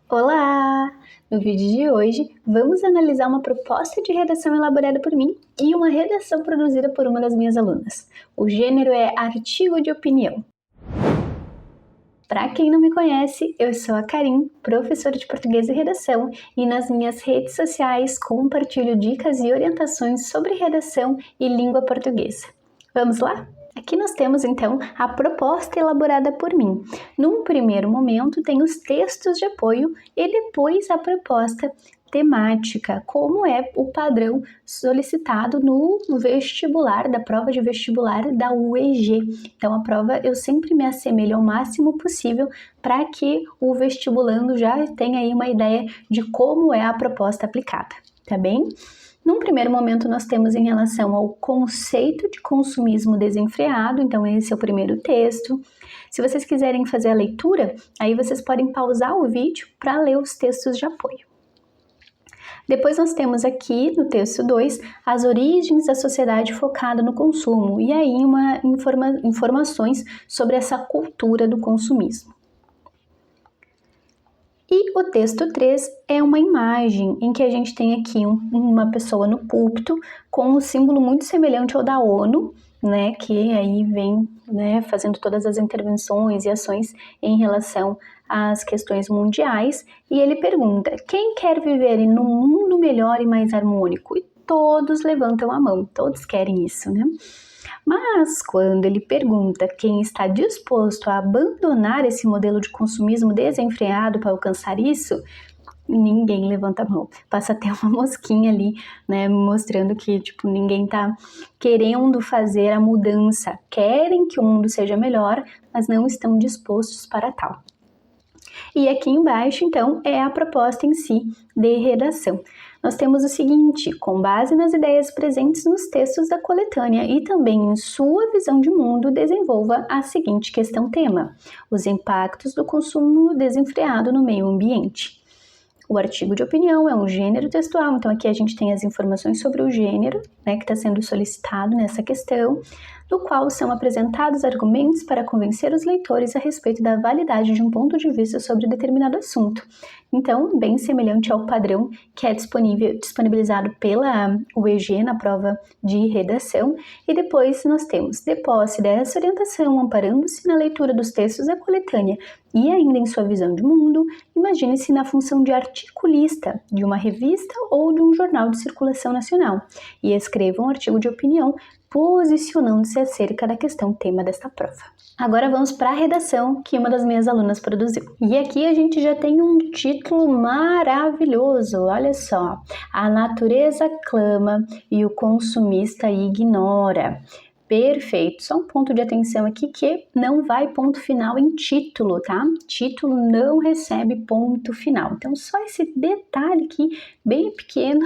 Olá! No vídeo de hoje, vamos analisar uma proposta de redação elaborada por mim e uma redação produzida por uma das minhas alunas. O gênero é artigo de opinião. Para quem não me conhece, eu sou a Karin, professora de português e redação, e nas minhas redes sociais compartilho dicas e orientações sobre redação e língua portuguesa. Vamos lá? Aqui nós temos então a proposta elaborada por mim. Num primeiro momento tem os textos de apoio e depois a proposta temática, como é o padrão solicitado no vestibular, da prova de vestibular da UEG. Então a prova eu sempre me assemelho ao máximo possível para que o vestibulando já tenha aí uma ideia de como é a proposta aplicada, tá bem? Num primeiro momento, nós temos em relação ao conceito de consumismo desenfreado, então esse é o primeiro texto. Se vocês quiserem fazer a leitura, aí vocês podem pausar o vídeo para ler os textos de apoio. Depois nós temos aqui, no texto 2, as origens da sociedade focada no consumo, e aí informações sobre essa cultura do consumismo. E o texto 3 é uma imagem em que a gente tem aqui uma pessoa no púlpito com um símbolo muito semelhante ao da ONU, né, que aí vem, né, fazendo todas as intervenções e ações em relação às questões mundiais, e ele pergunta: quem quer viver num mundo melhor e mais harmônico? E todos levantam a mão, todos querem isso, né? Mas quando ele pergunta quem está disposto a abandonar esse modelo de consumismo desenfreado para alcançar isso, ninguém levanta a mão. Passa até uma mosquinha ali, né, mostrando que ninguém está querendo fazer a mudança. Querem que o mundo seja melhor, mas não estão dispostos para tal. E aqui embaixo, então, é a proposta em si de redação. Nós temos o seguinte: com base nas ideias presentes nos textos da coletânea e também em sua visão de mundo, desenvolva a seguinte questão-tema: os impactos do consumo desenfreado no meio ambiente. O artigo de opinião é um gênero textual, então aqui a gente tem as informações sobre o gênero, né, que está sendo solicitado nessa questão, do qual são apresentados argumentos para convencer os leitores a respeito da validade de um ponto de vista sobre determinado assunto. Então, bem semelhante ao padrão que é disponibilizado pela UEG na prova de redação. E depois nós temos, de posse dessa orientação, amparando-se na leitura dos textos da coletânea e ainda em sua visão de mundo, imagine-se na função de articulista de uma revista ou de um jornal de circulação nacional e escreva um artigo de opinião posicionando-se acerca da questão tema desta prova. Agora vamos para a redação que uma das minhas alunas produziu. E aqui a gente já tem um título maravilhoso, olha só: A natureza clama e o consumista ignora. Perfeito, só um ponto de atenção aqui que não vai ponto final em título, tá? Título não recebe ponto final. Então, só esse detalhe aqui, bem pequeno,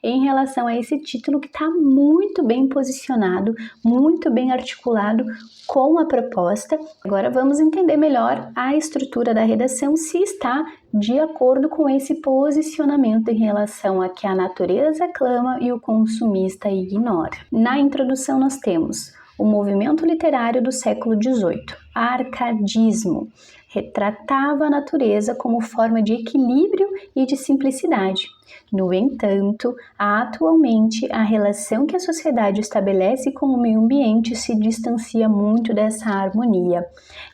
em relação a esse título que está muito bem posicionado, muito bem articulado com a proposta. Agora vamos entender melhor a estrutura da redação, se está de acordo com esse posicionamento em relação a que a natureza clama e o consumista ignora. Na introdução nós temos o movimento literário do século XVIII, arcadismo, retratava a natureza como forma de equilíbrio e de simplicidade. No entanto, atualmente, a relação que a sociedade estabelece com o meio ambiente se distancia muito dessa harmonia,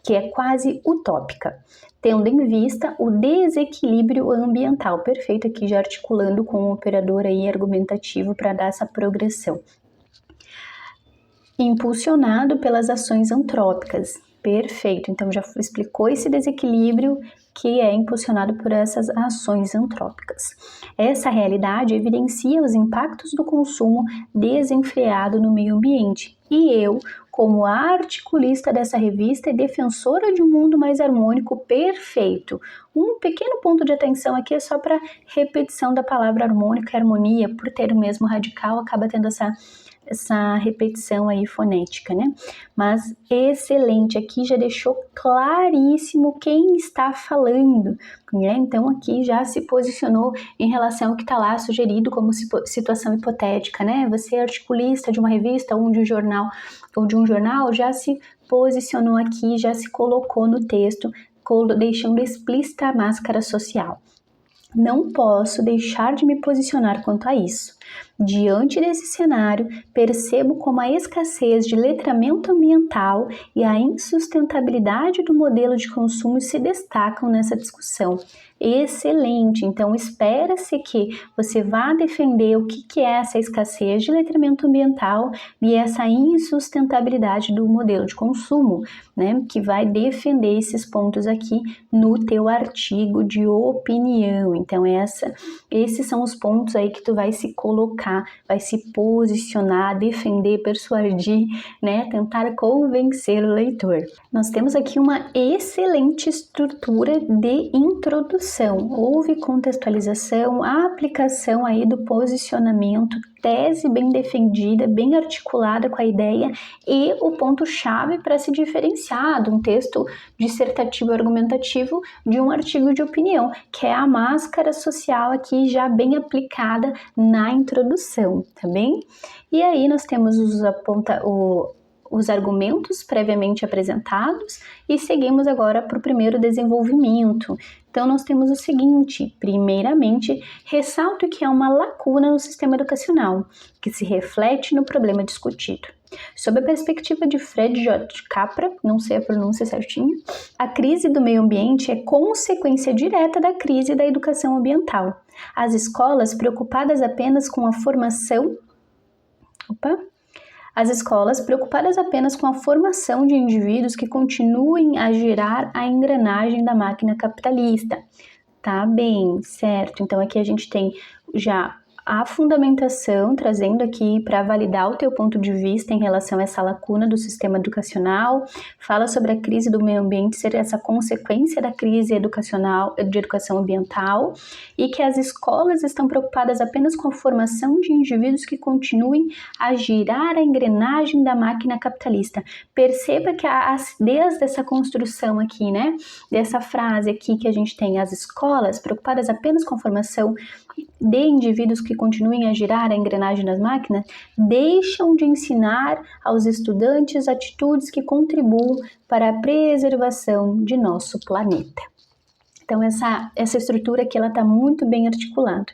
que é quase utópica, tendo em vista o desequilíbrio ambiental. Perfeito, aqui já articulando com o operador aí argumentativo para dar essa progressão. Impulsionado pelas ações antrópicas. Perfeito, então já explicou esse desequilíbrio que é impulsionado por essas ações antrópicas. Essa realidade evidencia os impactos do consumo desenfreado no meio ambiente. E eu, como articulista dessa revista e defensora de um mundo mais harmônico, perfeito. Um pequeno ponto de atenção aqui é só para repetição da palavra harmônico e harmonia, por ter o mesmo radical, acaba tendo essa repetição aí fonética, né? Mas excelente, aqui já deixou claríssimo quem está falando, né? Então aqui já se posicionou em relação ao que está lá sugerido como situação hipotética, né? Você é articulista de uma revista ou de um jornal, já se posicionou aqui, já se colocou no texto deixando explícita a máscara social. Não posso deixar de me posicionar quanto a isso. Diante desse cenário, percebo como a escassez de letramento ambiental e a insustentabilidade do modelo de consumo se destacam nessa discussão. Excelente! Então, espera-se que você vá defender o que é essa escassez de letramento ambiental e essa insustentabilidade do modelo de consumo, né? Que vai defender esses pontos aqui no teu artigo de opinião. Então, esses são os pontos aí que tu vai se colocar, vai se posicionar, defender, persuadir, né? Tentar convencer o leitor. Nós temos aqui uma excelente estrutura de introdução. Houve contextualização, a aplicação aí do posicionamento, tese bem defendida, bem articulada com a ideia e o ponto-chave para se diferenciar de um texto dissertativo argumentativo de um artigo de opinião, que é a máscara social aqui já bem aplicada na introdução, tá bem? E aí nós temos os argumentos previamente apresentados e seguimos agora para o primeiro desenvolvimento. Então, nós temos o seguinte: primeiramente, ressalto que há uma lacuna no sistema educacional, que se reflete no problema discutido. Sob a perspectiva de Fred J. Capra, não sei a pronúncia certinha, a crise do meio ambiente é consequência direta da crise da educação ambiental. As escolas preocupadas apenas com a formação de indivíduos que continuem a girar a engrenagem da máquina capitalista. Tá bem, certo? Então aqui a gente tem já a fundamentação, trazendo aqui para validar o teu ponto de vista em relação a essa lacuna do sistema educacional, fala sobre a crise do meio ambiente ser essa consequência da crise educacional, de educação ambiental, e que as escolas estão preocupadas apenas com a formação de indivíduos que continuem a girar a engrenagem da máquina capitalista. Perceba que a acidez dessa construção aqui, né, dessa frase aqui que a gente tem, as escolas preocupadas apenas com a formação de indivíduos que continuem a girar a engrenagem das máquinas, deixam de ensinar aos estudantes atitudes que contribuam para a preservação de nosso planeta. Então, essa estrutura aqui, ela está muito bem articulada.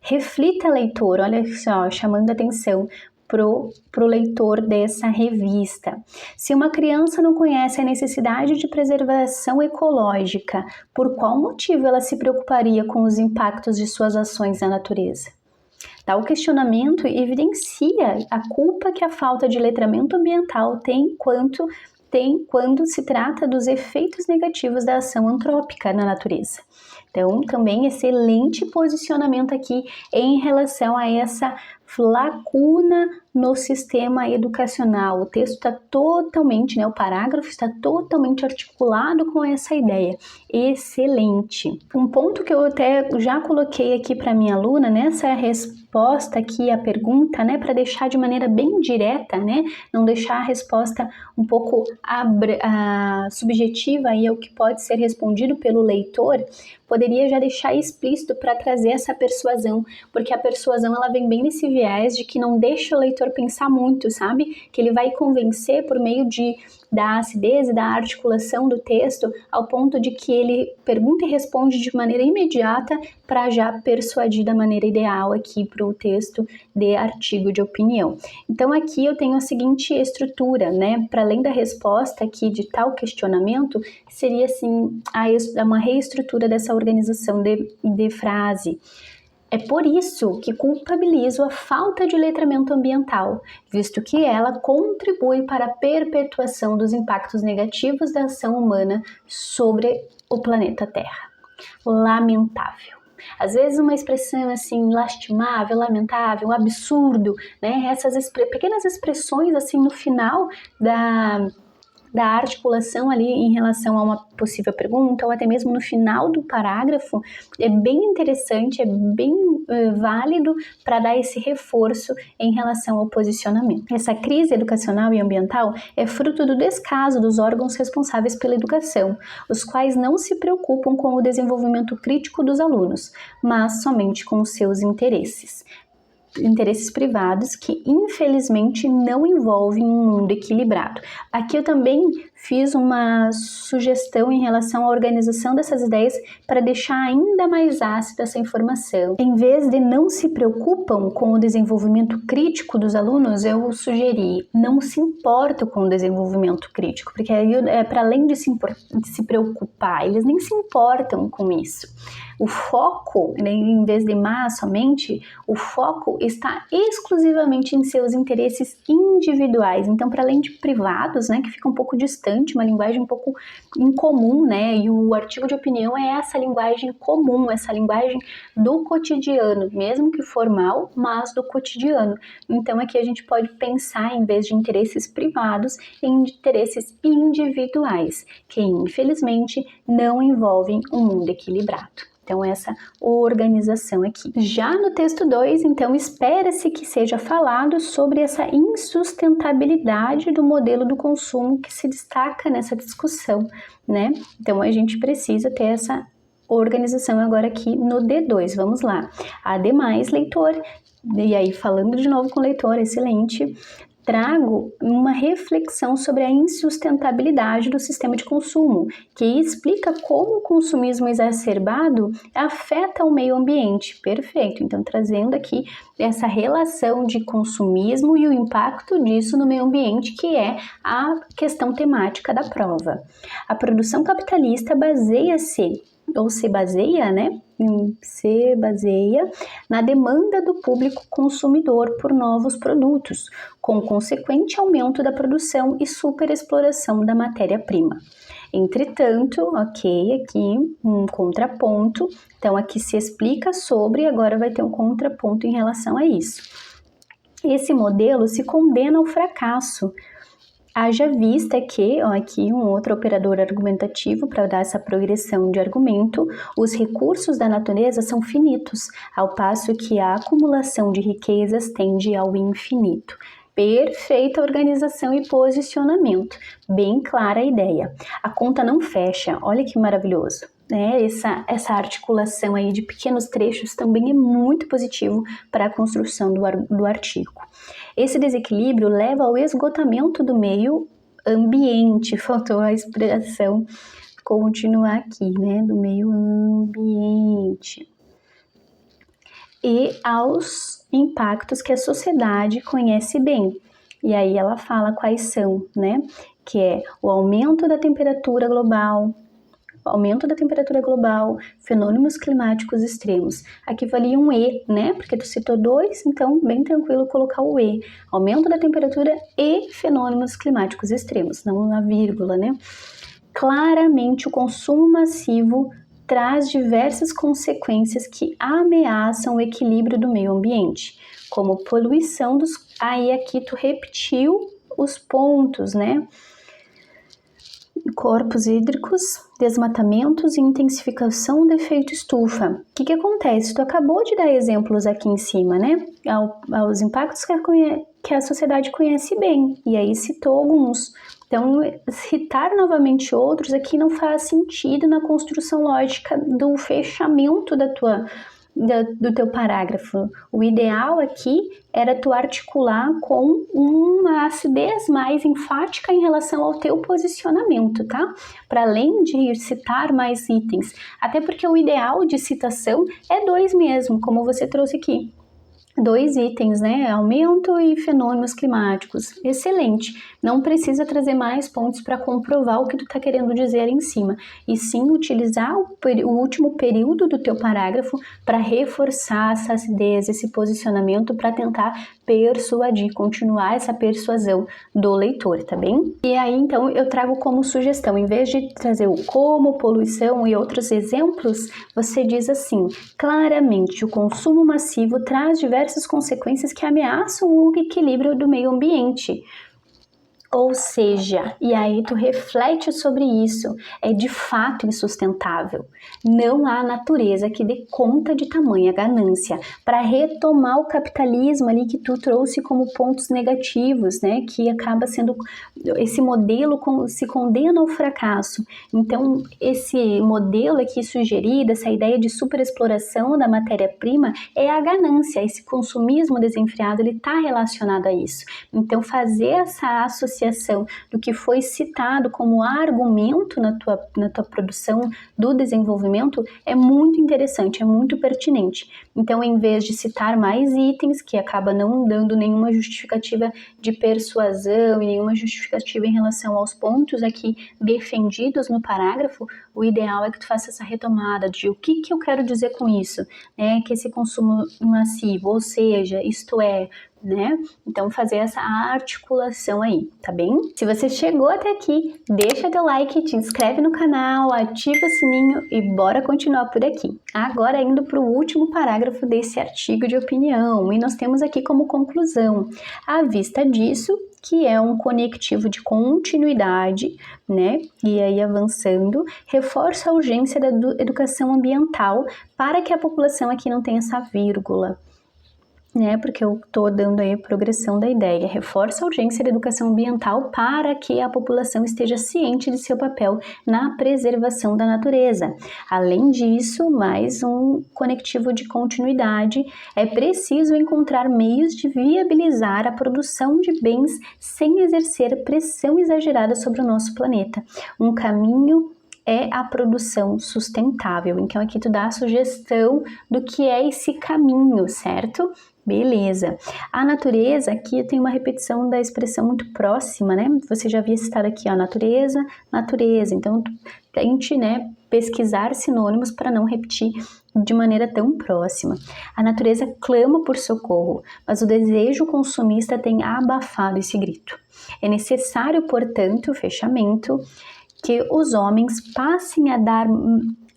Reflita, leitor, olha só, chamando a atenção pro leitor dessa revista. Se uma criança não conhece a necessidade de preservação ecológica, por qual motivo ela se preocuparia com os impactos de suas ações na natureza? Tal questionamento evidencia a culpa que a falta de letramento ambiental tem quando se trata dos efeitos negativos da ação antrópica na natureza. Então, também excelente posicionamento aqui em relação a essa lacuna no sistema educacional. O texto está totalmente, o parágrafo está totalmente articulado com essa ideia. Excelente! Um ponto que eu até já coloquei aqui para minha aluna, nessa resposta aqui à pergunta, para deixar de maneira bem direta, não deixar a resposta um pouco subjetiva aí ao que pode ser respondido pelo leitor, poderia já deixar explícito para trazer essa persuasão, porque a persuasão ela vem bem nesse viés de que não deixa o leitor pensar muito, sabe? Que ele vai convencer por meio da acidez e da articulação do texto, ao ponto de que ele pergunta e responde de maneira imediata para já persuadir da maneira ideal aqui para o texto de artigo de opinião. Então aqui eu tenho a seguinte estrutura, para além da resposta aqui de tal questionamento, seria assim uma reestrutura dessa organização de frase. É por isso que culpabilizo a falta de letramento ambiental, visto que ela contribui para a perpetuação dos impactos negativos da ação humana sobre o planeta Terra. Lamentável. Às vezes uma expressão assim, lastimável, lamentável, absurdo, essas pequenas expressões assim no final da articulação ali em relação a uma possível pergunta, ou até mesmo no final do parágrafo, é bem interessante, é bem válido para dar esse reforço em relação ao posicionamento. Essa crise educacional e ambiental é fruto do descaso dos órgãos responsáveis pela educação, os quais não se preocupam com o desenvolvimento crítico dos alunos, mas somente com os seus interesses. interesses privados que infelizmente não envolvem um mundo equilibrado. Aqui eu também fiz uma sugestão em relação à organização dessas ideias para deixar ainda mais ácida essa informação. Em vez de não se preocupam com o desenvolvimento crítico dos alunos, eu sugeri não se importam com o desenvolvimento crítico, porque aí para além de se preocupar, eles nem se importam com isso. O foco, em vez de somente, o foco está exclusivamente em seus interesses individuais. Então, para além de privados, né, que fica um pouco distante, uma linguagem um pouco incomum, né, e o artigo de opinião é essa linguagem comum, essa linguagem do cotidiano, mesmo que formal, mas do cotidiano. Então, aqui a gente pode pensar, em vez de interesses privados, em interesses individuais, que infelizmente não envolvem um mundo equilibrado. Então, essa organização aqui. Já no texto 2, então, espera-se que seja falado sobre essa insustentabilidade do modelo do consumo que se destaca nessa discussão, né? Então, a gente precisa ter essa organização agora aqui no D2. Vamos lá. Ademais, leitor, e aí falando de novo com o leitor, excelente, trago uma reflexão sobre a insustentabilidade do sistema de consumo, que explica como o consumismo exacerbado afeta o meio ambiente. Perfeito, então trazendo aqui essa relação de consumismo e o impacto disso no meio ambiente, que é a questão temática da prova. A produção capitalista se baseia na demanda do público consumidor por novos produtos, com consequente aumento da produção e superexploração da matéria-prima. Entretanto, aqui um contraponto, então aqui se explica sobre, agora vai ter um contraponto em relação a isso. Esse modelo se condena ao fracasso, haja vista que, aqui um outro operador argumentativo para dar essa progressão de argumento, os recursos da natureza são finitos, ao passo que a acumulação de riquezas tende ao infinito. Perfeita organização e posicionamento, bem clara a ideia. A conta não fecha, olha que maravilhoso. Essa articulação aí de pequenos trechos também é muito positivo para a construção do artigo. Esse desequilíbrio leva ao esgotamento do meio ambiente, faltou a expressão continuar aqui, né, do meio ambiente, e aos impactos que a sociedade conhece bem. E aí ela fala quais são, né, que é o aumento da temperatura global, fenômenos climáticos extremos. Aqui valia um E, né? Porque tu citou 2, então bem tranquilo colocar o E. Aumento da temperatura e fenômenos climáticos extremos, não a vírgula, né? Claramente o consumo massivo traz diversas consequências que ameaçam o equilíbrio do meio ambiente, como poluição dos... Aí aqui tu repetiu os pontos, né? Corpos hídricos, desmatamentos e intensificação do efeito estufa. O que acontece? Tu acabou de dar exemplos aqui em cima, né? Aos impactos que a sociedade conhece bem, e aí citou alguns. Então, citar novamente outros aqui não faz sentido na construção lógica do fechamento do teu parágrafo. O ideal aqui era tu articular com uma acidez mais enfática em relação ao teu posicionamento, tá? Para além de citar mais itens. Até porque o ideal de citação é 2 mesmo, como você trouxe aqui. 2 itens, né? Aumento e fenômenos climáticos. Excelente. Não precisa trazer mais pontos para comprovar o que tu está querendo dizer ali em cima. E sim utilizar o último período do teu parágrafo para reforçar essa acidez, esse posicionamento, para tentar persuadir, continuar essa persuasão do leitor, tá bem? E aí, então, eu trago como sugestão, em vez de trazer o como, poluição e outros exemplos, você diz assim: claramente, o consumo massivo traz diversas consequências que ameaçam o equilíbrio do meio ambiente. Ou seja, e aí tu reflete sobre isso, é de fato insustentável. Não há natureza que dê conta de tamanha ganância para retomar o capitalismo ali que tu trouxe como pontos negativos, né? Que acaba sendo, esse modelo se condena ao fracasso. Então, esse modelo aqui sugerido, essa ideia de superexploração da matéria-prima é a ganância, esse consumismo desenfreado, ele está relacionado a isso. Então, fazer essa associação do que foi citado como argumento na tua produção do desenvolvimento é muito interessante, é muito pertinente. Então, em vez de citar mais itens, que acaba não dando nenhuma justificativa de persuasão e nenhuma justificativa em relação aos pontos aqui defendidos no parágrafo, o ideal é que tu faça essa retomada de o que eu quero dizer com isso, né? Que esse consumo massivo, ou seja, isto é, né? Então, fazer essa articulação aí, tá bem? Se você chegou até aqui, deixa teu like, te inscreve no canal, ativa o sininho e bora continuar por aqui. Agora, indo para o último parágrafo desse artigo de opinião, e nós temos aqui como conclusão: à vista disso, que é um conectivo de continuidade, né? E aí avançando, reforça a urgência da educação ambiental para que a população aqui não tenha essa vírgula, né? Porque eu tô dando aí a progressão da ideia. Reforça a urgência da educação ambiental para que a população esteja ciente de seu papel na preservação da natureza. Além disso, mais um conectivo de continuidade, é preciso encontrar meios de viabilizar a produção de bens sem exercer pressão exagerada sobre o nosso planeta. Um caminho é a produção sustentável. Então aqui tu dá a sugestão do que é esse caminho, certo? Beleza. A natureza, aqui tem uma repetição da expressão muito próxima, né? Você já havia citado aqui, ó, natureza, natureza. Então, tente, né, pesquisar sinônimos para não repetir de maneira tão próxima. A natureza clama por socorro, mas o desejo consumista tem abafado esse grito. É necessário, portanto, o fechamento, que os homens passem a dar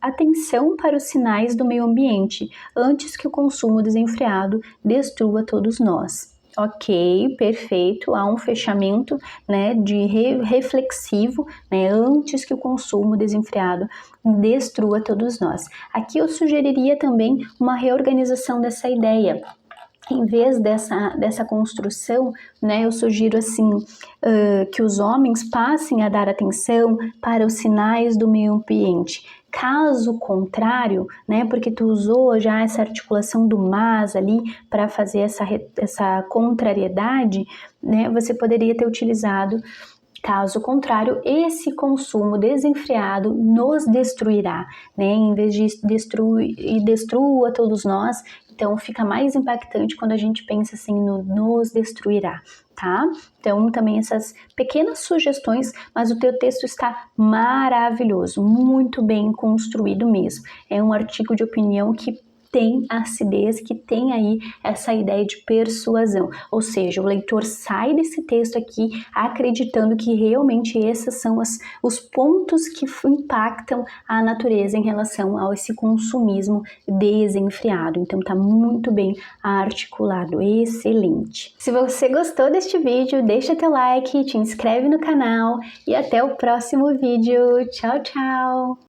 atenção para os sinais do meio ambiente, antes que o consumo desenfreado destrua todos nós. Ok, perfeito, há um fechamento, né, de reflexivo, né, antes que o consumo desenfreado destrua todos nós. Aqui eu sugeriria também uma reorganização dessa ideia. Em vez dessa construção, né, eu sugiro assim, que os homens passem a dar atenção para os sinais do meio ambiente. Caso contrário, né, porque tu usou já essa articulação do mas ali para fazer essa contrariedade, né, você poderia ter utilizado: caso contrário, esse consumo desenfreado nos destruirá, né? Em vez de destrua todos nós, então fica mais impactante quando a gente pensa assim no nos destruirá, tá? Então também essas pequenas sugestões, mas o teu texto está maravilhoso, muito bem construído mesmo. É um artigo de opinião que tem acidez, que tem aí essa ideia de persuasão, ou seja, o leitor sai desse texto aqui acreditando que realmente esses são os pontos que impactam a natureza em relação a esse consumismo desenfreado. Então tá muito bem articulado, excelente. Se você gostou deste vídeo, deixa teu like, te inscreve no canal e até o próximo vídeo. Tchau, tchau!